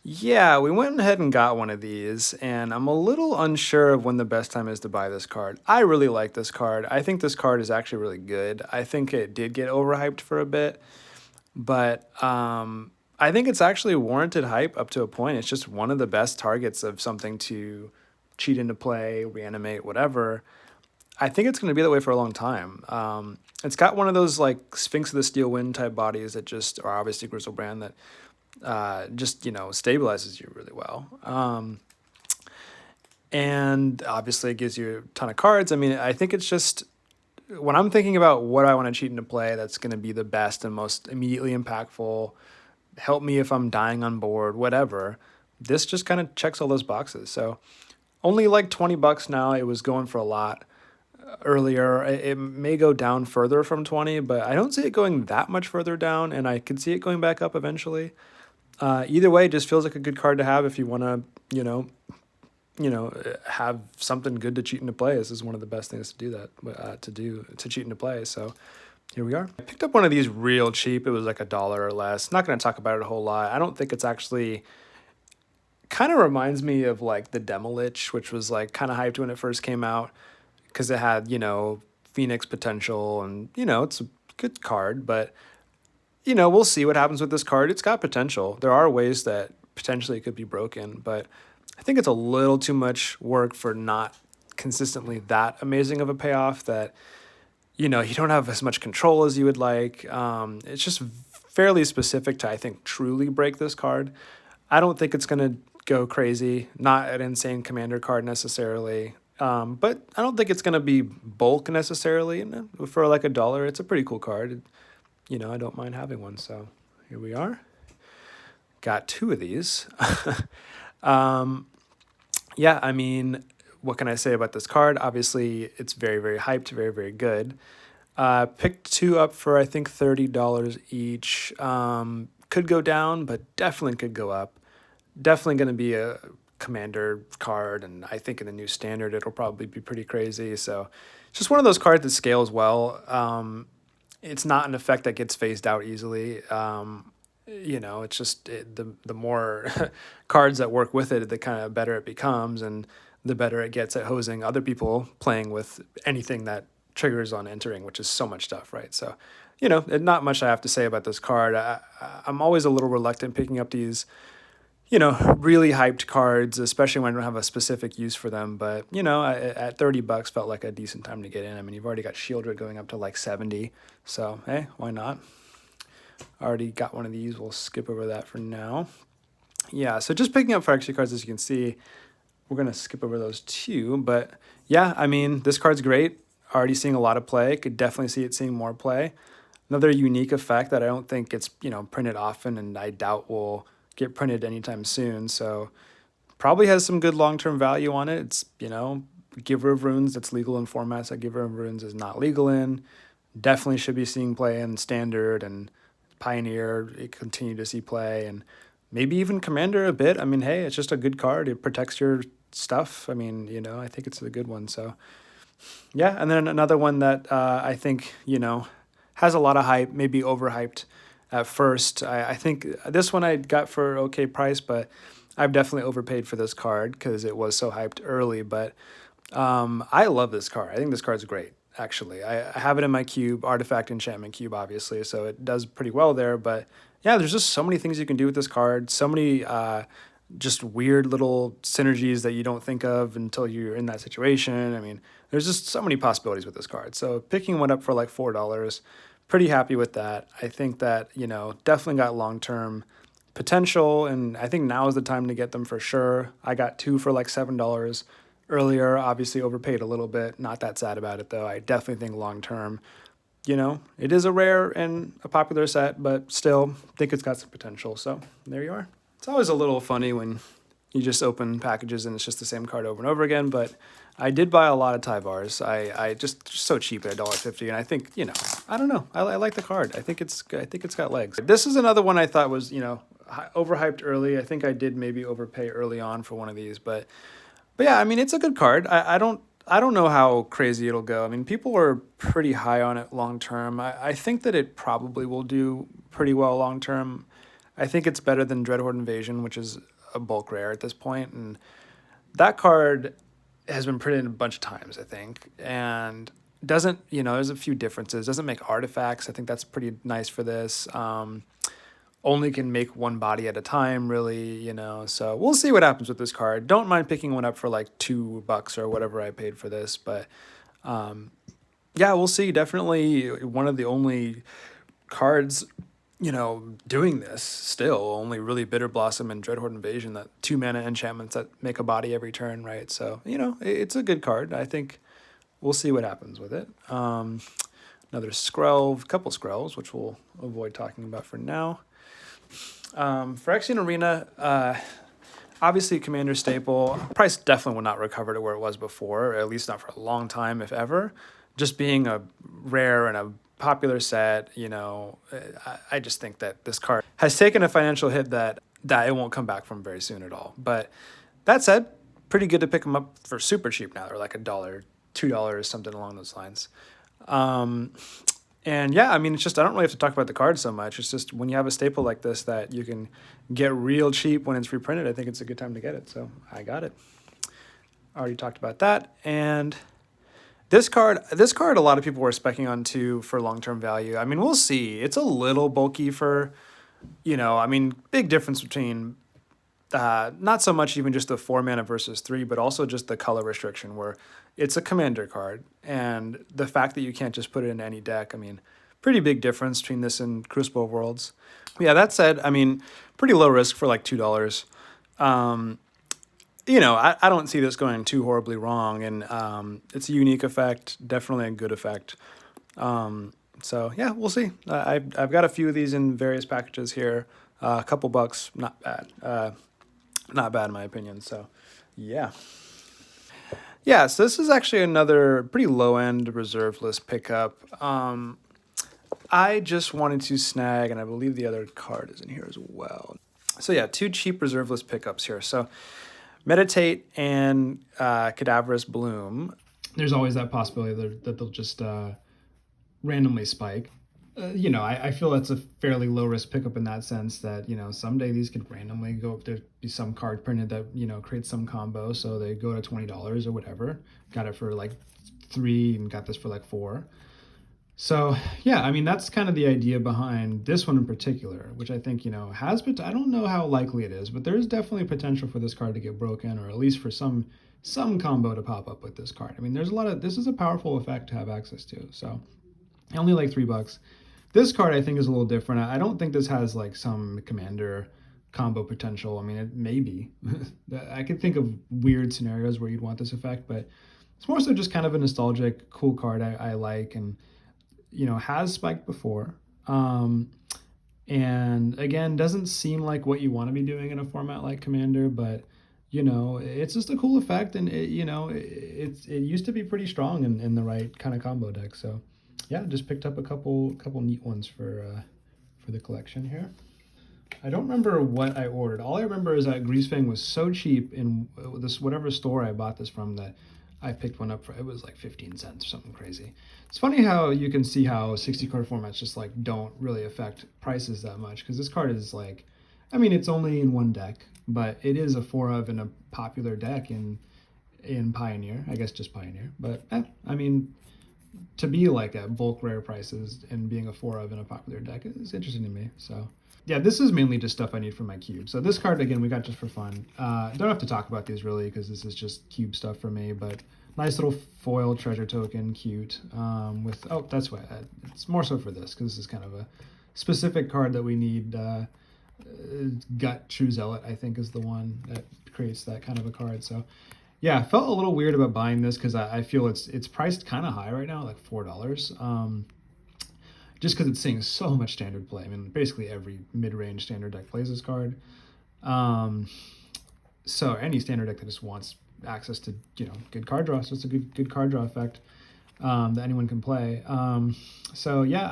Yeah, we went ahead and got one of these, and I'm a little unsure of when the best time is to buy this card. I really like this card. I think this card is actually really good. I think it did get overhyped for a bit, but I think it's actually warranted hype up to a point. It's just one of the best targets of something to cheat into play, reanimate, whatever. I think it's going to be that way for a long time. It's got one of those like Sphinx of the Steel Wind type bodies that just are obviously Grizzlebrand that just stabilizes you really well. And obviously it gives you a ton of cards. I mean, I think it's just when I'm thinking about what I want to cheat into play, that's going to be the best and most immediately impactful. Help me if I'm dying on board, whatever. This just kind of checks all those boxes. So only like $20 now. It was going for a lot earlier. It may go down further from 20, but I don't see it going that much further down, and I could see it going back up eventually. Either way, it just feels like a good card to have if you want to, have something good to cheat into play. This is one of the best things to do that, to cheat into play. So here we are. I picked up one of these real cheap. It was like $1 or less. Not going to talk about it a whole lot. I don't think it's actually kind of reminds me of like the Demolich, which was like kind of hyped when it first came out because it had, Phoenix potential and, it's a good card, but we'll see what happens with this card. It's got potential. There are ways that potentially it could be broken, but I think it's a little too much work for not consistently that amazing of a payoff that, you don't have as much control as you would like. It's just fairly specific to, I think, truly break this card. I don't think it's going to go crazy. Not an insane commander card necessarily. But I don't think it's going to be bulk necessarily. For like $1, it's a pretty cool card. I don't mind having one. So here we are. Got two of these. Yeah, I mean, what can I say about this card? Obviously, it's very, very hyped, very, very good. Picked two up for, I think, $30 each. Could go down, but definitely could go up. Definitely going to be a commander card, and I think in the new standard, it'll probably be pretty crazy. So it's just one of those cards that scales well. It's not an effect that gets phased out easily. It's just the more cards that work with it, the kind of better it becomes, and the better it gets at hosing other people playing with anything that triggers on entering, which is so much stuff, right? So, not much I have to say about this card. I'm always a little reluctant picking up these, really hyped cards, especially when I don't have a specific use for them. But, at $30 felt like a decent time to get in. I mean, you've already got Shieldred going up to like 70. So, hey, why not? Already got one of these. We'll skip over that for now. Yeah, so just picking up Phyrexia cards, as you can see, we're going to skip over those too. But yeah, I mean, this card's great. Already seeing a lot of play. Could definitely see it seeing more play. Another unique effect that I don't think gets, printed often, and I doubt will get printed anytime soon. So probably has some good long-term value on it. It's, Giver of Runes that's legal in formats that Giver of Runes is not legal in. Definitely should be seeing play in Standard and Pioneer. It continue to see play, and maybe even Commander a bit. I mean, hey, it's just a good card. It protects your stuff. I mean, I think it's a good one. So yeah, and then another one that I think, has a lot of hype, maybe overhyped at first. I think this one I got for okay price, but I've definitely overpaid for this card because it was so hyped early. But I love this card. I think this card's great, actually. I have it in my cube, Artifact Enchantment cube, obviously, so it does pretty well there. But yeah, there's just so many things you can do with this card. So many just weird little synergies that you don't think of until you're in that situation. I mean, there's just so many possibilities with this card. So picking one up for like $4, pretty happy with that. I think that, definitely got long-term potential, and I think now is the time to get them for sure. I got two for like $7 earlier, obviously overpaid a little bit. Not that sad about it, though. I definitely think long-term, it is a rare and a popular set, but still think it's got some potential. So there you are. It's always a little funny when you just open packages and it's just the same card over and over again, but I did buy a lot of Tyvars. I just so cheap at $1.50, and I think, I don't know. I like the card. I think it's got legs. This is another one I thought was, overhyped early. I think I did maybe overpay early on for one of these, but yeah, I mean, it's a good card. I don't know how crazy it'll go. I mean, people are pretty high on it long term. I think that it probably will do pretty well long term. I think it's better than Dreadhorde Invasion, which is a bulk rare at this point, and that card has been printed a bunch of times, I think, and doesn't, there's a few differences. Doesn't make artifacts. I think that's pretty nice for this. Only can make one body at a time, really, so we'll see what happens with this card. Don't mind picking one up for like $2 or whatever I paid for this, but yeah, we'll see. Definitely one of the only cards, doing this still. Only really Bitter Blossom and Dreadhorde Invasion, that 2 mana enchantments that make a body every turn, right? So, it's a good card. I think we'll see what happens with it. Another Skrelv, couple Skrelvs, which we'll avoid talking about for now. Phyrexian Arena, obviously Commander staple. Price definitely will not recover to where it was before, or at least not for a long time, if ever. Just being a rare and a popular set, I just think that this card has taken a financial hit that it won't come back from very soon at all. But that said, pretty good to pick them up for super cheap now. They're like $1, $2, something along those lines. And yeah, I mean, it's just, I don't really have to talk about the card so much. It's just when you have a staple like this that you can get real cheap when it's reprinted, I think it's a good time to get it. So I got it. Already talked about that. And this card, a lot of people were specking on too for long-term value. I mean, we'll see. It's a little bulky for, big difference between not so much even just the 4 mana versus 3, but also just the color restriction where it's a commander card. And the fact that you can't just put it in any deck, pretty big difference between this and Crucible of Worlds. Yeah, that said, pretty low risk for like $2. I don't see this going too horribly wrong, and it's a unique effect, definitely a good effect. So yeah, we'll see. I've got a few of these in various packages here, a couple bucks, not bad, in my opinion. So yeah. Yeah, so this is actually another pretty low-end reserve list pickup. I just wanted to snag, and I believe the other card is in here as well. So yeah, 2 cheap reserve list pickups here. So Meditate and Cadaverous Bloom. There's always that possibility that they'll just randomly spike. I feel that's a fairly low risk pickup in that sense that, someday these could randomly go up. There'd be some card printed that, creates some combo. So they go to $20 or whatever. Got it for like 3 and got this for like 4. So yeah, that's kind of the idea behind this one in particular, which I think, has, but I don't know how likely it is, but there is definitely potential for this card to get broken, or at least for some combo to pop up with this card. There's this is a powerful effect to have access to. So only like $3. This card I think is a little different. I don't think this has like some commander combo potential. It may be. I could think of weird scenarios where you'd want this effect, but it's more so just kind of a nostalgic, cool card I like, and has spiked before. And again, doesn't seem like what you want to be doing in a format like Commander, but it's just a cool effect, and it used to be pretty strong in the right kind of combo deck. So yeah, just picked up a couple neat ones for the collection here. I don't remember what I ordered. All I remember is that Greasefang was so cheap in this whatever store I bought this from that I picked one up for, it was like 15 cents or something crazy. It's funny how you can see how 60 card formats just like don't really affect prices that much, because this card is like, it's only in one deck, but it is a 4 of in a popular deck in Pioneer, I guess just Pioneer. But to be like at bulk rare prices and being a 4 of in a popular deck is interesting to me. So yeah, this is mainly just stuff I need for my cube. So this card, again, we got just for fun. Don't have to talk about these really because this is just cube stuff for me, but nice little foil treasure token, cute. That's why it's more so for this, because this is kind of a specific card that we need. Gut True Zealot, I think, is the one that creates that kind of a card. So yeah, I felt a little weird about buying this because I feel it's priced kind of high right now, like $4. Just because it's seeing so much standard play. Basically every mid-range standard deck plays this card. So any standard deck that just wants access to, good card draw, so it's a good card draw effect that anyone can play. So yeah,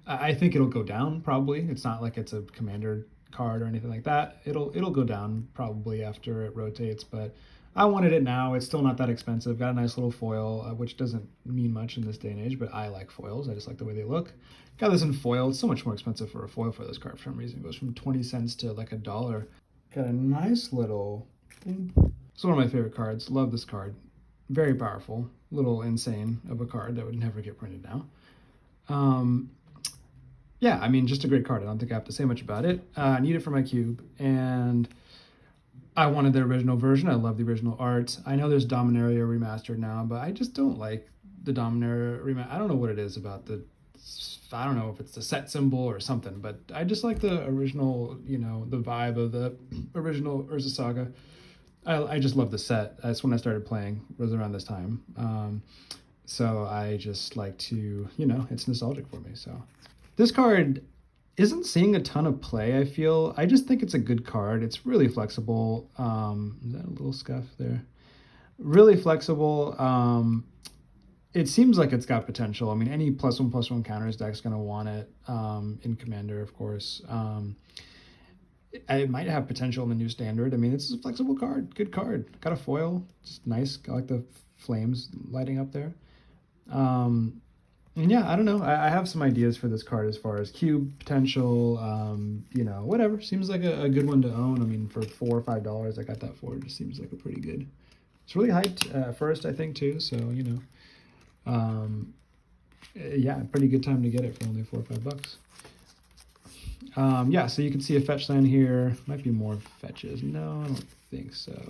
I think it'll go down probably. It's not like it's a commander card or anything like that. It'll go down probably after it rotates, but I wanted it now. It's still not that expensive. Got a nice little foil, which doesn't mean much in this day and age, but I like foils. I just like the way they look. Got this in foil. It's so much more expensive for a foil for this card for some reason. It goes from 20 cents to like $1. Got a nice little thing. It's one of my favorite cards. Love this card. Very powerful. Little insane of a card that would never get printed now. Yeah, I mean, just a great card. I don't think I have to say much about it. I need it for my cube, and I wanted the original version. I love the original art. I know there's Dominaria remastered now, but I just don't like the Dominaria remaster. I don't know what it is about the, I don't know if it's the set symbol or something, but I just like the original, you know, the vibe of the original Urza Saga. I just love the set. That's when I started playing, was around this time. So I just like to, you know, it's nostalgic for me. So this card isn't seeing a ton of play, I feel. I just think it's a good card. It's really flexible. Is that a little scuff there? Really flexible. It seems like it's got potential. I mean, any +1/+1 counters deck's going to want it in Commander, of course. It might have potential in the new standard. I mean, it's a flexible card. Good card. Got a foil. Just nice. I like the flames lighting up there. And yeah, I don't know. I have some ideas for this card as far as cube potential, you know, whatever. Seems like a good one to own. I mean, for $4 or $5, I got that for. It just seems like a pretty good. It's really hyped at first, I think, too. So, you know, yeah, pretty good time to get it for only $4 or $5. Yeah, so you can see a fetch land here. Might be more fetches. No, I don't think so.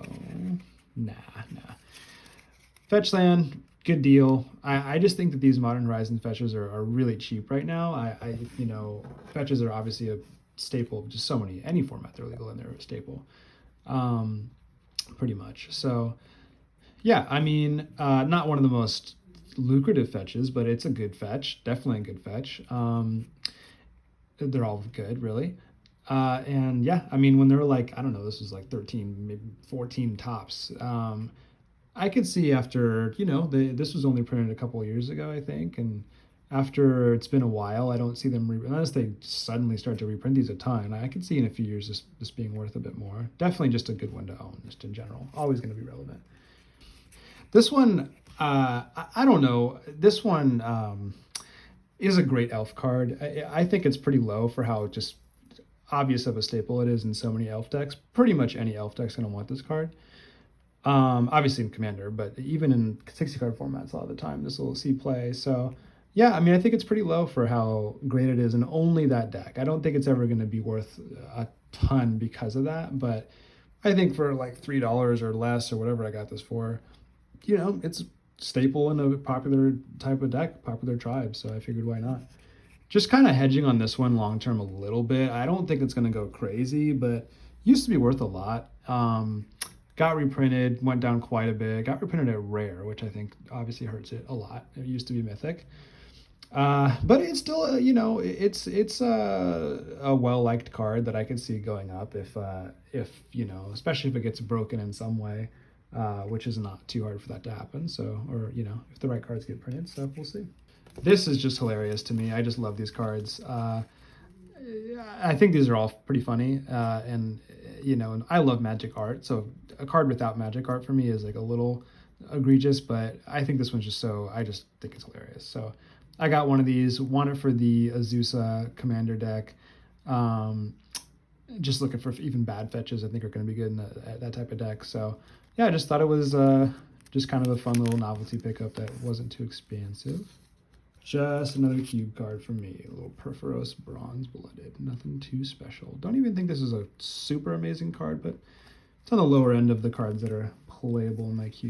Nah. Fetch land. Good deal. I just think that these Modern Horizon fetches are really cheap right now. You know, fetches are obviously a staple of just so many, any format they're legal and they're a staple, pretty much. So yeah, I mean, not one of the most lucrative fetches, but it's a good fetch, definitely a good fetch. They're all good, really. And yeah, I mean, when they're like, I don't know, this was like 13, maybe 14 tops. I could see after, you know, this was only printed a couple of years ago, I think, and after it's been a while, I don't see them, unless they suddenly start to reprint these a ton, I could see in a few years this being worth a bit more. Definitely just a good one to own, just in general. Always going to be relevant. This one, I don't know. This one is a great elf card. I think it's pretty low for how just obvious of a staple it is in so many elf decks. Pretty much any elf deck's going to want this card. Obviously in Commander, but even in 60 card formats a lot of the time, this will see play. So yeah, I mean, I think it's pretty low for how great it is in only that deck. I don't think it's ever going to be worth a ton because of that, but I think for like $3 or less or whatever I got this for, you know, it's a staple in a popular type of deck, popular tribe. So I figured why not? Just kind of hedging on this one long term a little bit. I don't think it's going to go crazy, but used to be worth a lot. Got reprinted, went down quite a bit. Got reprinted at rare, which I think obviously hurts it a lot. It used to be mythic, but it's still, you know, it's a well-liked card that I could see going up if you know, especially if it gets broken in some way, which is not too hard for that to happen. So, or you know, if the right cards get printed. So we'll see. This is just hilarious to me. I just love these cards. I think these are all pretty funny, and you know, and I love magic art, so a card without magic art for me is like a little egregious, but I think this one's just so, I just think it's hilarious. So I got one of these, want it for the Azusa Commander deck. Just looking for even bad fetches I think are going to be good in that type of deck. So yeah, I just thought it was just kind of a fun little novelty pickup that wasn't too expansive. Just another cube card for me, a little Purphoros Bronze Blooded, nothing too special. Don't even think this is a super amazing card, but it's on the lower end of the cards that are playable in my cube.